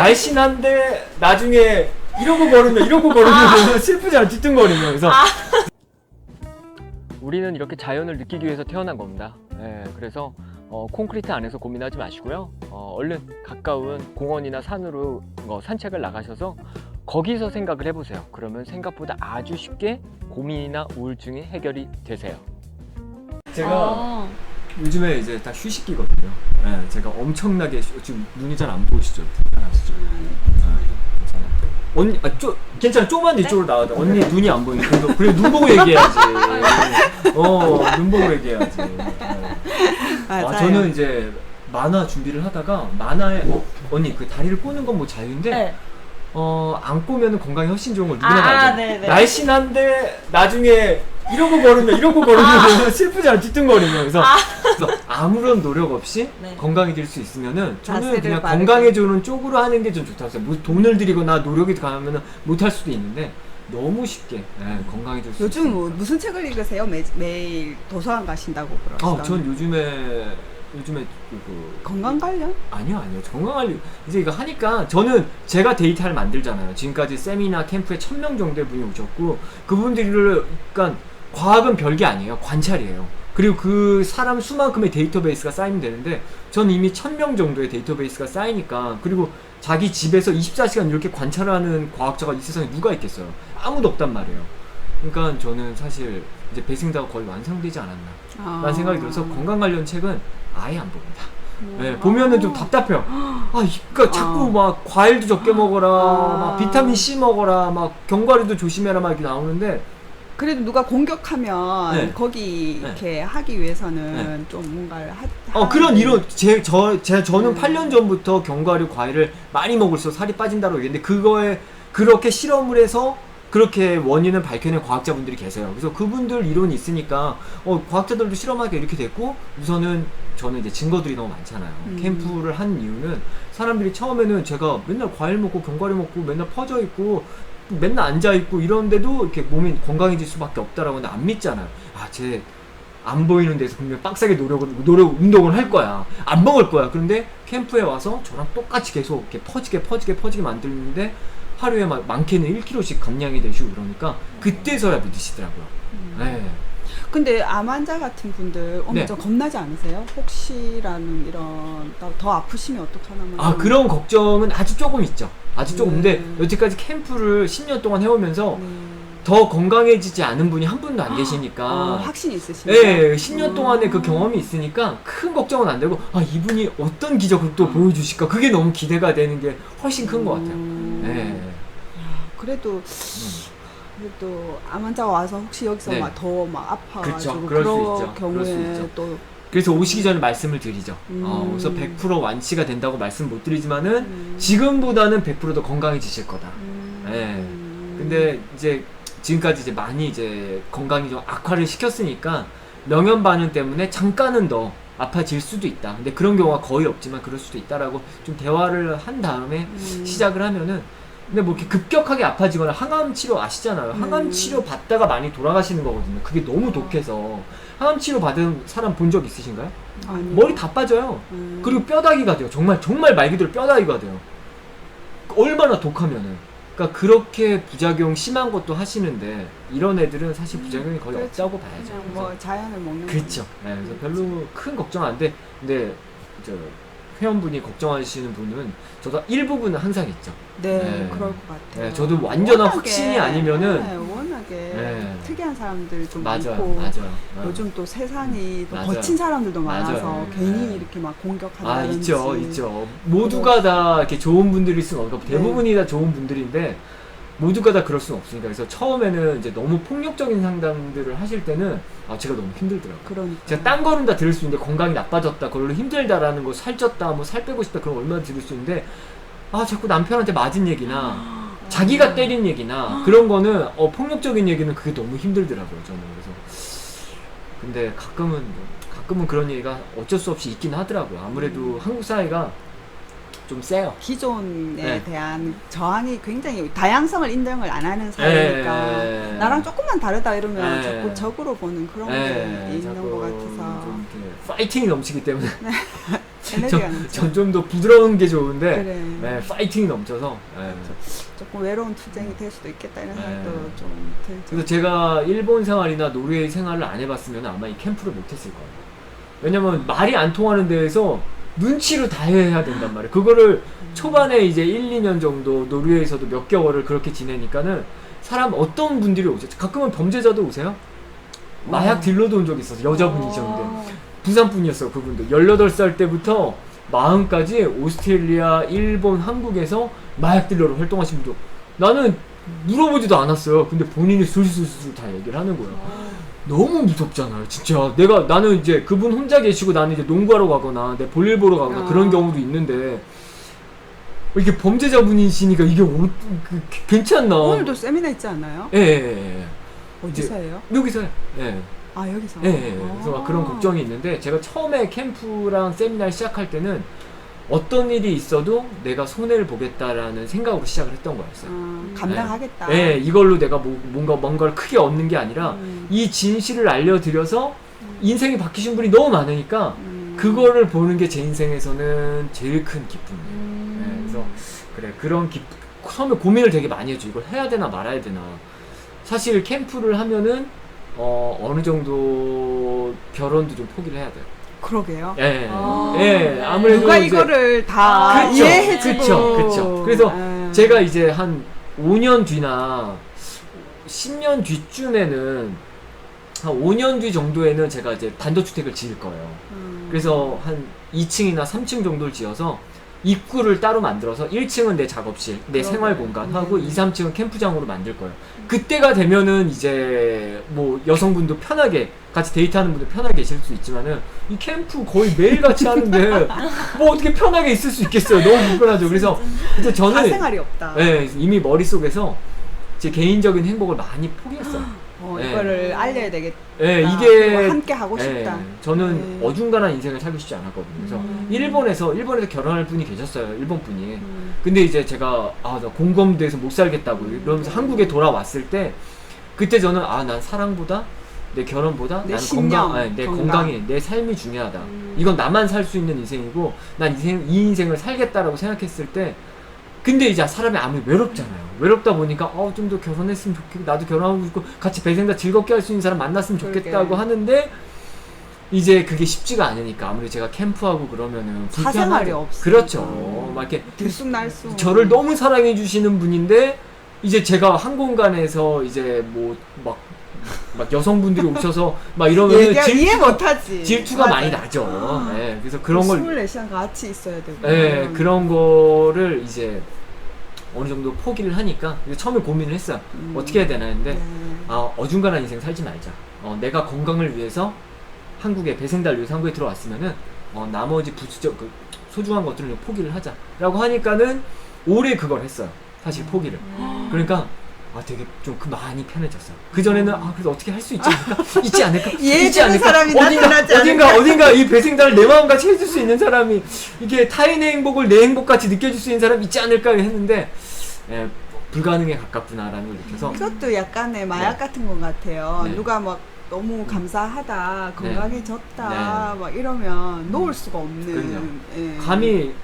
날씬한데 나중에 이러고 걸으면 슬프잖아, 뒤뚱거리면. 그래서 우리는 이렇게 자연을 느끼기 위해서 태어난 겁니다. 그래서 콘크리트 안에서 고민하지 마시고요. 얼른 가까운 공원이나 산으로 산책을 나가셔서 거기서 생각을 해보세요. 그러면 생각보다 아주 쉽게 고민이나 우울증이 해결이 되세요. 제가 요즘에 이제 딱 휴식기거든요. 제가 엄청나게 지금 눈이 잘 안 보이시죠? 불편하시죠? 언니, 괜찮아. 조금만 이쪽으로 나와도 언니 눈이 안 보이니까. 그래, 눈 보고 얘기해야지. 눈 보고 얘기해야지. 저는 이제 만화 준비를 하다가 만화에 언니 그 다리를 꼬는 건 뭐 자유인데 네. 안 꼬면 건강에 훨씬 좋은 걸 누구나 다 알죠. 네네. 날씬한데 나중에 이러고 걸으면 슬프잖아, 뒤뚱거리면. 그래서 아무런 노력 없이 네. 건강해질 수 있으면은 저는 자세를 그냥 바르게. 건강해지는 쪽으로 하는 게 좀 좋다고 생각해요. 뭐 돈을 들이거나 노력이 가면은 못할 수도 있는데 너무 쉽게 건강해질 수 요즘 있으니까. 무슨 책을 읽으세요? 매일 도서관 가신다고 그러시던데. 전 요즘에 건강 관련? 아니요. 건강관리 이제 이거 하니까 저는 제가 데이터를 만들잖아요. 지금까지 세미나 캠프에 1000명 정도의 분이 오셨고 그분들을 그러니까 과학은 별게 아니에요. 관찰이에요. 그리고 그 사람 수만큼의 데이터베이스가 쌓이면 되는데 전 이미 1000명 정도의 데이터베이스가 쌓이니까 그리고 자기 집에서 24시간 이렇게 관찰하는 과학자가 이 세상에 누가 있겠어요. 아무도 없단 말이에요. 그러니까 저는 사실 이제 배승다가 거의 완성되지 않았나 라는 생각이 들어서 건강 관련 책은 아예 안 봅니다. 보면은 좀 답답해요. 그러니까 자꾸 막 과일도 적게 먹어라, 막 비타민 C 먹어라, 막 견과류도 조심해라 막 이렇게 나오는데 그래도 누가 공격하면 네. 거기 이렇게 하기 위해서는 좀 뭔가를 그런 이론 저는 8년 전부터 견과류 과일을 많이 먹을수록 살이 빠진다고 얘기했는데 그거에 그렇게 실험을 해서 그렇게 원인을 밝혀낸 과학자분들이 계세요. 그래서 그분들 이론이 있으니까 과학자들도 실험하게 이렇게 됐고 우선은 저는 이제 증거들이 너무 많잖아요. 캠프를 한 이유는 사람들이 처음에는 제가 맨날 과일 먹고 견과류 먹고 맨날 퍼져 있고 맨날 앉아 있고 이런데도 이렇게 몸이 건강해질 수밖에 없다라고 하는데 안 믿잖아요. 쟤 안 보이는 데서 분명 빡세게 운동을 할 거야. 안 먹을 거야. 그런데 캠프에 와서 저랑 똑같이 계속 이렇게 퍼지게 만드는데 하루에 많게는 1kg씩 감량이 되시고 그러니까 그때서야 믿으시더라고요. 근데 암 환자 같은 분들 네. 좀 겁나지 않으세요? 혹시라는 이런 더 아프시면 어떡하나 그런 걱정은 아주 조금 있죠. 아주 조금. 근데 여태까지 캠프를 10년 동안 해오면서 더 건강해지지 않은 분이 한 분도 안 계시니까 확신이 있으시네요. 네, 10년 동안의 그 경험이 있으니까 큰 걱정은 안 되고 이분이 어떤 기적을 또 보여주실까 그게 너무 기대가 되는 게 훨씬 큰 것 같아요. 그래도 암 환자가 와서 혹시 여기서 네. 더 아파가지고 그럴 수 그런 있죠. 그럴 수 경우에 있죠. 또 그래서 오시기 전에 말씀을 드리죠. 그래서 100% 완치가 된다고 말씀 못 드리지만은 지금보다는 100% 더 건강해지실 거다. 근데 이제 지금까지 이제 많이 이제 건강이 좀 악화를 시켰으니까 명현 반응 때문에 잠깐은 더 아파질 수도 있다. 근데 그런 경우가 거의 없지만 그럴 수도 있다라고 좀 대화를 한 다음에 시작을 하면은 근데 뭐 이렇게 급격하게 아파지거나 항암 치료 아시잖아요. 항암 치료 받다가 많이 돌아가시는 거거든요. 그게 너무 독해서 항암 치료 받은 사람 본 적 있으신가요? 아니요. 머리 다 빠져요. 그리고 뼈다귀가 돼요. 정말 말 그대로 뼈다귀가 돼요. 얼마나 독하면은. 그러니까 그렇게 부작용 심한 것도 하시는데 이런 애들은 사실 부작용이 거의 없다고 봐야죠. 그냥 뭐 자연을 먹는 그렇죠. 그래서 별로 큰 걱정 안 돼. 근데 회원분이 걱정하시는 분은 저도 일부분은 항상 있죠. 그럴 것 같아요. 저도 완전한 확신이 아니면은 워낙에 특이한 사람들 좀 맞아요. 많고 맞아요. 요즘 또 세상이 또 맞아요. 거친 사람들도 맞아요. 많아서 괜히 이렇게 막 공격한다든지 있죠. 모두가 다 이렇게 좋은 분들일 수는 없고 대부분이 다 좋은 분들인데 모두가 다 그럴 수는 없으니까 그래서 처음에는 이제 너무 폭력적인 상담들을 하실 때는 제가 너무 힘들더라고요. 그러니까. 제가 딴 거는 다 들을 수 있는데 건강이 나빠졌다, 그걸로 힘들다라는 거, 살쪘다, 뭐 살 빼고 싶다 그런 거 얼마나 들을 수 있는데 자꾸 남편한테 맞은 얘기나 자기가 때린 얘기나 그런 거는 폭력적인 얘기는 그게 너무 힘들더라고요 저는. 그래서 근데 가끔은 그런 얘기가 어쩔 수 없이 있긴 하더라고요. 아무래도 한국 사회가 좀 세요. 기존에 대한 저항이 굉장히 다양성을 인정을 안 하는 사회니까 나랑 조금만 다르다 이러면 자꾸 적으로 보는 그런 게 있는 것 같아서 좀 파이팅이 넘치기 때문에 에너지가 넘쳐. 전 좀 더 부드러운 게 좋은데 그래. 네, 파이팅이 넘쳐서 조금 외로운 투쟁이 될 수도 있겠다 이런 생각도 네. 좀 들죠. 그래서 제가 일본 생활이나 노르웨이 생활을 안 해봤으면 아마 이 캠프를 못했을 거예요. 왜냐면 말이 안 통하는 데에서 눈치로 다 해야 된단 말이에요. 그거를 초반에 이제 1, 2년 정도 노르웨이에서도 몇 개월을 그렇게 지내니까는 사람 어떤 분들이 오죠. 가끔은 범죄자도 오세요. 마약 딜러도 온 적이 있어서 여자분이셨는데 부산 분이었어요. 그분도 18살 때부터 마흔까지 오스트레일리아, 일본, 한국에서 마약 딜러로 활동하신 분도 나는 물어보지도 않았어요. 근데 본인이 술술술 다 얘기를 하는 거예요. 너무 무섭잖아요, 진짜. 나는 이제 그분 혼자 계시고 나는 이제 농구하러 가거나 내 볼일 보러 가거나 그런 경우도 있는데 이게 범죄자분이시니까 이게 괜찮나? 오늘도 세미나 있지 않나요? 예. 어디서 해요? 여기서요. 예. 아 여기서? 예. 그래서 막 그런 걱정이 있는데 제가 처음에 캠프랑 세미나를 시작할 때는 어떤 일이 있어도 내가 손해를 보겠다라는 생각으로 시작을 했던 거였어요. 감당하겠다. 네, 이걸로 내가 뭔가를 크게 얻는 게 아니라 이 진실을 알려드려서 인생이 바뀌신 분이 너무 많으니까 그거를 보는 게 제 인생에서는 제일 큰 기쁨이에요. 네, 그래서 그래 그런 처음에 고민을 되게 많이 했죠. 이걸 해야 되나 말아야 되나. 사실 캠프를 하면은 어느 정도 결혼도 좀 포기를 해야 돼요. 그러게요. 예. 예. 아무래도 누가 이제 이거를 다 그쵸, 이해해주고. 그쵸. 그래서 제가 이제 한 5년 뒤나 10년 뒤쯤에는 한 5년 뒤 정도에는 제가 이제 단독주택을 지을 거예요. 그래서 한 2층이나 3층 정도를 지어서 입구를 따로 만들어서 1층은 내 작업실, 내 생활 공간 하고 2, 3층은 캠프장으로 만들 거예요. 그때가 되면은 이제 뭐 여성분도 편하게 같이 데이트하는 분도 편하게 계실 수 있지만은 이 캠프 거의 매일 같이 하는데 뭐 어떻게 편하게 있을 수 있겠어요. 너무 불편하죠. 그래서 이제 저는 사생활이 없다. 네, 이미 머릿속에서 제 개인적인 행복을 많이 포기했어요. 이거를 알려야 되겠다. 네, 이게 함께 하고 싶다. 저는 어중간한 인생을 살고 싶지 않았거든요. 그래서 일본에서 결혼할 분이 계셨어요. 일본 분이. 근데 이제 제가 나 공검대에서 못 살겠다고 이러면서 한국에 돌아왔을 때 그때 저는 난 사랑보다 내 결혼보다 내 나는 신념, 내 건강. 건강이 내 삶이 중요하다. 이건 나만 살 수 있는 인생이고 난 이 인생을 살겠다라고 생각했을 때 근데 이제 사람이 아무리 외롭잖아요. 외롭다 보니까 좀 더 결혼했으면 좋겠고 나도 결혼하고 싶고 같이 배생다 즐겁게 할 수 있는 사람 만났으면 좋겠다고 하는데 이제 그게 쉽지가 않으니까 아무리 제가 캠프하고 그러면은 사생활이 없으니까. 그렇죠. 막 이렇게 들쑥날쑥 저를 너무 사랑해 주시는 분인데 이제 제가 한 공간에서 이제 뭐 막 여성분들이 오셔서 막 이러면은 이해 못하지. 질투가 많이 나죠. 네, 그래서 그런 걸 24시간 같이 있어야 되고. 네, 그런 거를 이제 어느 정도 포기를 하니까 처음에 고민을 했어요. 어떻게 해야 되나 했는데 어중간한 인생 살지 말자. 내가 건강을 위해서 한국에 배생달 위해서 한국에 들어왔으면은 나머지 소중한 것들은 포기를 하자라고 하니까는 올해 그걸 했어요. 사실 포기를. 그러니까 되게 좀 많이 편해졌어요. 그 전에는 그래도 어떻게 할 수 있지 않을까? 있지 않을까? 있지 않을까? 사람이 나타나지 않을까? 어딘가 이 배생달을 내 마음같이 해줄 수 있는 사람이 이게 타인의 행복을 내 행복같이 느껴줄 수 있는 사람이 있지 않을까 했는데 불가능에 가깝구나라는 걸 느껴서 이것도 약간의 마약 같은 것 같아요. 네. 누가 막 너무 감사하다, 건강해졌다 막 이러면 놓을 수가 없는. 감히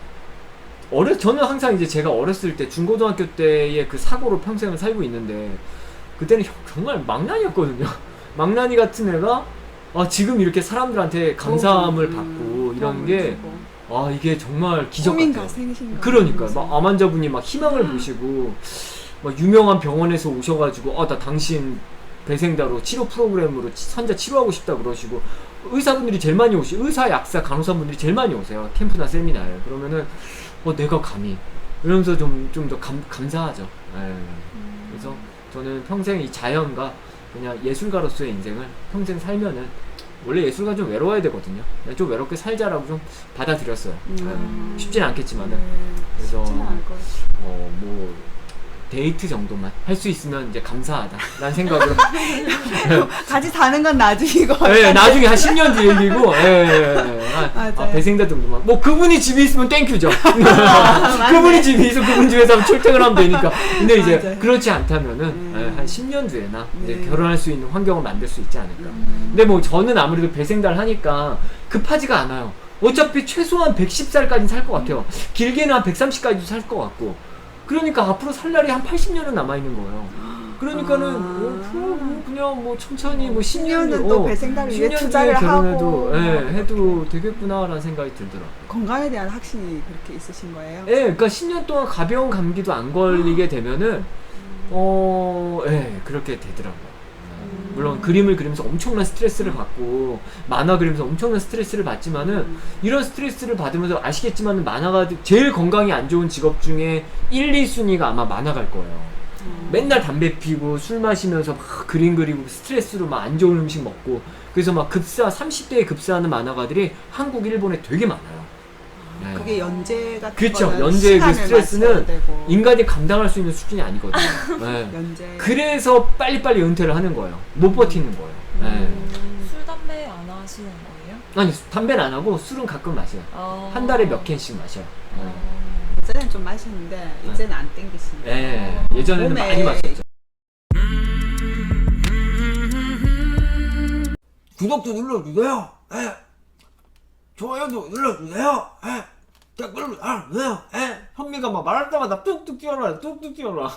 저는 항상 이제 제가 어렸을 때 중고등학교 때의 그 사고로 평생을 살고 있는데 그때는 정말 망나니였거든요. 망나니 같은 애가 지금 이렇게 사람들한테 감사함을 받고 이런 게 이게 정말 기적 같아요. 그러니까 막 암 환자분이 막 희망을 보시고 막 유명한 병원에서 오셔가지고 나 당신 배생다로 치료 프로그램으로 환자 치료하고 싶다 그러시고 의사분들이 제일 많이 의사, 약사, 간호사분들이 제일 많이 오세요. 캠프나 세미나에. 그러면은 내가 감히 이러면서 좀 더 감사하죠. 그래서 저는 평생 이 자연과 그냥 예술가로서의 인생을 평생 살면은 원래 예술가 좀 외로워야 되거든요. 좀 외롭게 살자라고 좀 받아들였어요. 쉽진 않겠지만은 그래서 뭐 데이트 정도만 할 수 있으면 이제 감사하다라는 생각으로 같이 사는 건 나중이고 나중에 한 10년 뒤 얘기고 배생다 정도만 뭐 그분이 집에 있으면 땡큐죠. 그분이 집에 있어 그분 집에서 출퇴근하면 되니까 근데 이제 맞아요. 그렇지 않다면은 한 10년 뒤에나 이제 결혼할 수 있는 환경을 만들 수 있지 않을까. 근데 뭐 저는 아무래도 배생달 하니까 급하지가 않아요. 어차피 최소한 110살까지는 살 것 같아요. 길게는 한 130까지도 살 것 같고. 그러니까 앞으로 살 날이 한 80년은 남아있는 거예요. 그러니까는 그냥 뭐 천천히 뭐 10년은 또 배생다를 위해 10년 투자를 뒤에 결혼해도 하고 해도 되겠구나라는 생각이 들더라고요. 건강에 대한 확신이 그렇게 있으신 거예요? 그러니까 10년 동안 가벼운 감기도 안 걸리게 되면은 그렇게 되더라고요. 물론 그림을 그리면서 엄청난 스트레스를 받고 만화 그리면서 엄청난 스트레스를 받지만은 이런 스트레스를 받으면서 아시겠지만 만화가 제일 건강이 안 좋은 직업 중에 1, 2순위가 아마 만화가일 거예요. 맨날 담배 피고 술 마시면서 막 그림 그리고 스트레스로 막 안 좋은 음식 먹고 그래서 막 30대에 급사하는 만화가들이 한국, 일본에 되게 많아요. 네. 그게 연재 같은 그렇죠. 거는 연재의 그 시간을 스트레스는 맞춰야 되고. 인간이 감당할 수 있는 수준이 아니거든요. 네. 연재. 그래서 빨리빨리 은퇴를 하는 거예요. 못 버티는 거예요. 네. 술, 담배 안 하시는 거예요? 아니 담배는 안 하고 술은 가끔 마셔요. 한 달에 몇 캔씩 마셔요. 예전엔 좀 마셨는데 이제는 안 땡기시네요. 네. 예전에는 몸에- 많이 마셨죠. 구독도 눌러주세요. 좋아요도 눌러주세요. 댓글도 달아주세요. 현미가 막 말할 때마다 뚝뚝 뛰어라, 뚝뚝 뛰어라.